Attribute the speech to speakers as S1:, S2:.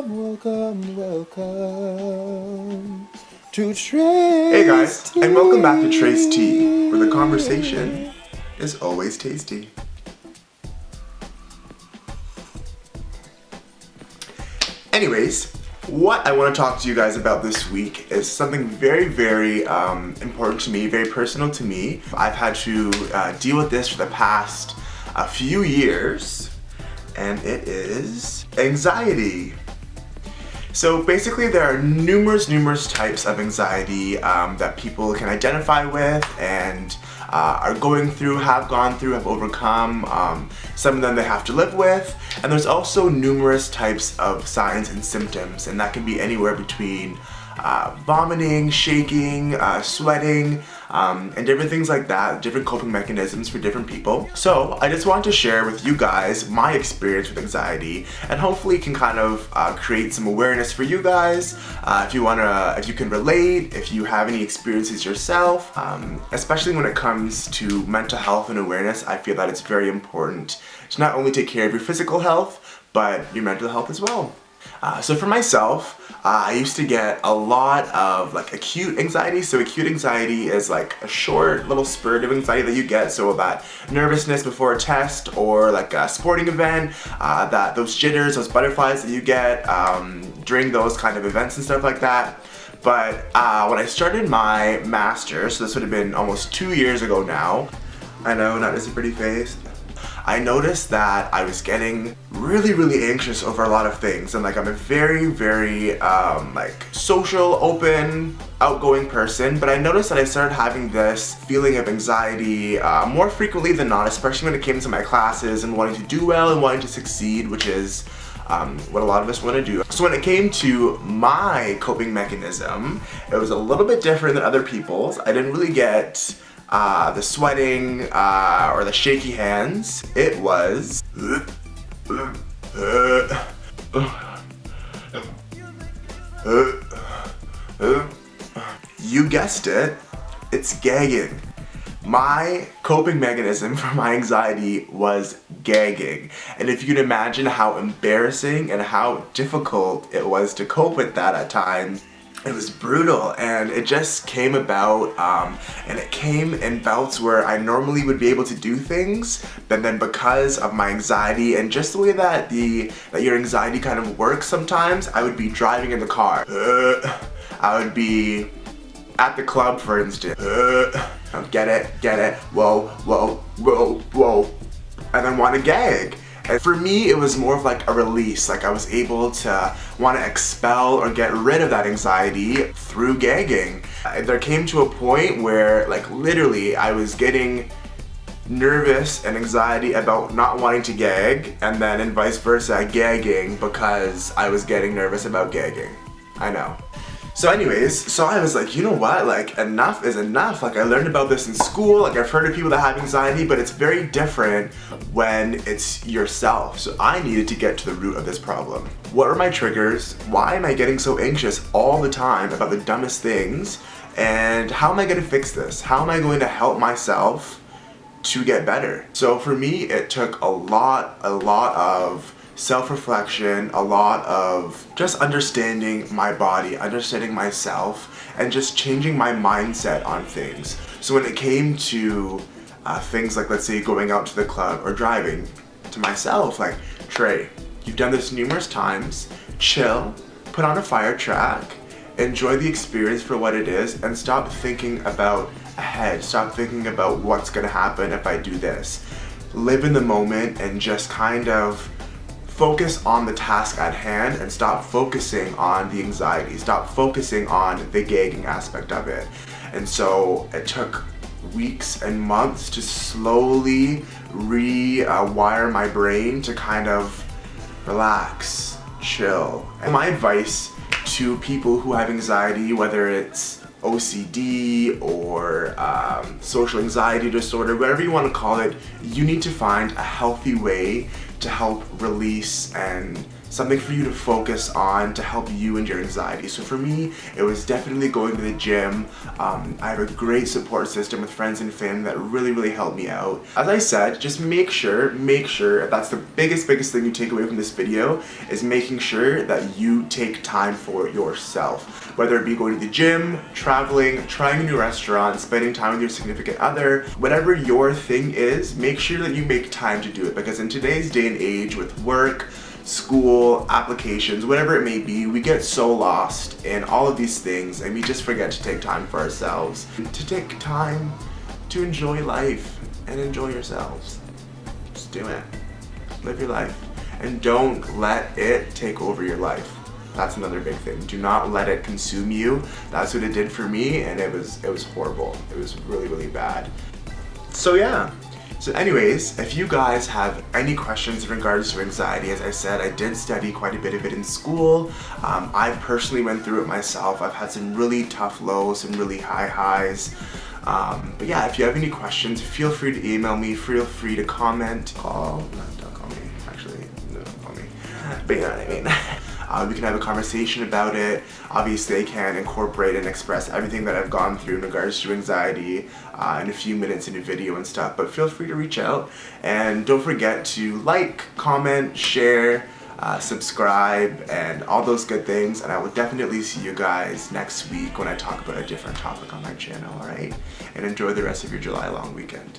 S1: welcome to Trace
S2: Hey guys,
S1: Tea.
S2: and welcome back to Trace Tea, where the conversation is always tasty. Anyways, what I want to talk to you guys about this week is something very important to me, very personal to me. I've had to deal with this for the past few years, and it is anxiety. So basically there are numerous types of anxiety that people can identify with and are going through, have gone through, have overcome. Some of them they have to live with. And there's also numerous types of signs and symptoms, and that can be anywhere between vomiting, shaking, sweating, and different things like that, different coping mechanisms for different people. So I just wanted to share with you guys my experience with anxiety, and hopefully can kind of create some awareness for you guys. If you can relate, if you have any experiences yourself, especially when it comes to mental health and awareness, I feel that it's very important to not only take care of your physical health, but your mental health as well. So for myself, I used to get a lot of acute anxiety. So acute anxiety is like a short little spurt of anxiety that you get. So that nervousness before a test or like a sporting event, that those jitters, those butterflies that you get during those kind of events and stuff like that. But when I started my master's, so this would have been almost 2 years ago now. I know, not just a pretty face. I noticed that I was getting really anxious over a lot of things, and I'm a very social, open, outgoing person, but I noticed that I started having this feeling of anxiety more frequently than not, especially when it came to my classes and wanting to do well and wanting to succeed, which is what a lot of us want to do. So when it came to my coping mechanism, it was a little bit different than other people's. I didn't really get the sweating or the shaky hands. It was you guessed it, it's gagging. My coping mechanism for my anxiety was gagging. And if you can imagine how embarrassing and how difficult it was to cope with that at times, it was brutal, and it just came about, and it came in bouts where I normally would be able to do things, but then because of my anxiety and just the way that your anxiety kind of works sometimes, I would be driving in the car. I would be at the club, for instance. Get it, whoa, and then want to gag. And for me, it was more of like a release. I was able to want to expel or get rid of that anxiety through gagging. There came to a point where literally I was getting nervous and anxiety about not wanting to gag, and then and vice versa, gagging because I was getting nervous about gagging. I know. So anyways, so I was like, you know what, enough is enough. I learned about this in school, I've heard of people that have anxiety, but it's very different when it's yourself. So I needed to get to the root of this problem. What are my triggers? Why am I getting so anxious all the time about the dumbest things? And how am I gonna fix this? How am I going to help myself to get better? So for me, it took a lot of self-reflection, a lot of just understanding my body, understanding myself, and just changing my mindset on things. So when it came to things let's say going out to the club or driving, to myself, Trey, you've done this numerous times, chill, put on a fire track, enjoy the experience for what it is, and stop thinking about ahead, stop thinking about what's gonna happen if I do this. Live in the moment and just kind of focus on the task at hand and stop focusing on the anxiety, stop focusing on the gagging aspect of it. And so it took weeks and months to slowly rewire my brain to kind of relax, chill. And my advice to people who have anxiety, whether it's OCD or social anxiety disorder, whatever you want to call it, you need to find a healthy way to help release and something for you to focus on to help you and your anxiety. So for me, it was definitely going to the gym. I have a great support system with friends and family that really helped me out. As I said, just make sure, that's the biggest thing you take away from this video, is making sure that you take time for yourself. Whether it be going to the gym, traveling, trying a new restaurant, spending time with your significant other, whatever your thing is, make sure that you make time to do it, because in today's day and age with work, school, applications, whatever it may be, we get so lost in all of these things and we just forget to take time for ourselves. To take time to enjoy life and enjoy yourselves. Just do it. Live your life. And don't let it take over your life. That's another big thing. Do not let it consume you. That's what it did for me, and it was horrible. It was really bad. So yeah. So anyways, if you guys have any questions in regards to anxiety, as I said, I did study quite a bit of it in school. I personally went through it myself. I've had some really tough lows, some really high highs. But yeah, if you have any questions, feel free to email me, feel free to comment. Don't call me, actually, no, don't call me. But you know what I mean. We can have a conversation about it. Obviously, I can incorporate and express everything that I've gone through in regards to anxiety in a few minutes in a video and stuff, but feel free to reach out. And don't forget to like, comment, share, subscribe, and all those good things. And I will definitely see you guys next week when I talk about a different topic on my channel, alright? And enjoy the rest of your July long weekend.